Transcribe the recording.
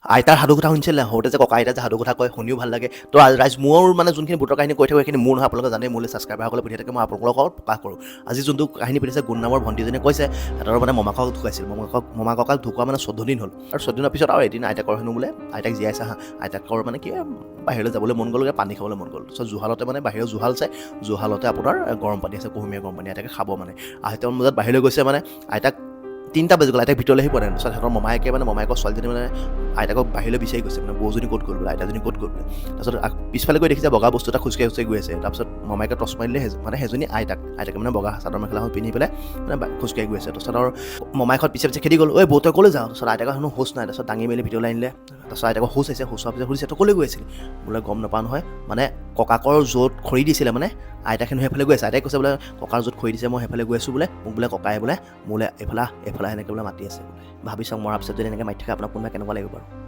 আইতাৰ সাধু কথা শুনিছিলে সৰুতে যে ককা আইতা যে সাধু কথা কয় শুনিও ভাল লাগে তো ৰাইজ মোৰ মানে যোনখিনি ভূতৰ কাহিনী কৈ থাকোঁ সেইখিনি মোৰ নহয় আপোনালোকে জানে মোলৈ ছাবস্ক্ৰাইবাৰসকলে পঠিয়াই থাকে মই আপোনালোকক প্ৰকাশ কৰোঁ আজি যোনটো কাহিনী পঠিয়াইছে গুণ নামৰ ভণ্টিজনীয়ে কৈছে সিহঁতৰ মানে মমাকক ঢুকাইছিল মমা ককাক ঢুকুৱা মানে 14 দিন হ'ল আৰু 14 দিনৰ পিছত আৰু এদিন আইতাকৰ হেনো বোলে আইতাক জীয়াইছে আইতাকৰ মানে কি বাহিৰলৈ যাবলৈ মন গ'লগৈ পানী খাবলৈ মন গ'ল চ' জুহালতে মানে বাহিৰৰ জুহাল চাই জুহালতে আপোনাৰ গৰম পানী আছে কুহুমীয়া গৰম পানী আইতাকে খাব মানে আঢ়ৈটামান বজাত বাহিৰলৈ গৈছে মানে আইতাক 3টা বাজি গ'ল আইতাক ভিতৰলৈ আহি পোৱা নাই তাৰপিছত সিহঁতৰ মমায়েকে মানে মমায়েকৰ ছোৱালীজনী মানে আইতাকক বাহিৰলৈ বিচাৰি গৈছে মানে বৌজনী ক'ত গ'ল বোলে আইতাজনী ক'ত গ'ল বোলে তাৰপিছত পিছফালে গৈ দেখিছে বগা বস্তু এটা খোজকাঢ়ি গৈ আছে তাৰপিছত মমায়েকে টচ মাৰিলে মানে সেইজনী আইতাকে মানে বগা চাদৰ মেখেলাখন পিন্ধি পেলাই মানে খোজকাঢ়ি গৈ আছে তাৰপিছত আৰু মমায়েকত পিছে খেদি গ'ল ঐ বৌ তই ক'লৈ যাওঁ তাৰপিছত আইতাকৰ হেনো হোচ নাই তাৰপিছত দাঙি মেলি ভিতৰলৈ আনিলে তাৰপিছত আইতাকৰ হোচ আহিছে হোচ হোৱাৰ পিছত সুধিছে তই ক'লৈ গৈ আছিল বোলে গম নাপাওঁ নহয় মানে ককাকৰ য'ত খৰি দিছিলে মানে আইতাক হেনো সেইফালে গৈ আছে আইতাই কৈছে বোলে ককাৰ য'ত খৰি দিছে মই সেইফালে গৈ আছোঁ বোলে মোক বোলে ককাই বোলে মোলৈ এইফালে সেনেকৈ বোলে মাতি আছে বোলে ভাবি চাওক মৰাৰ পিছত যদি এনেকৈ মাতি থাকে আপোনাক কোনোবাই কেনেকুৱা লাগিব বাৰু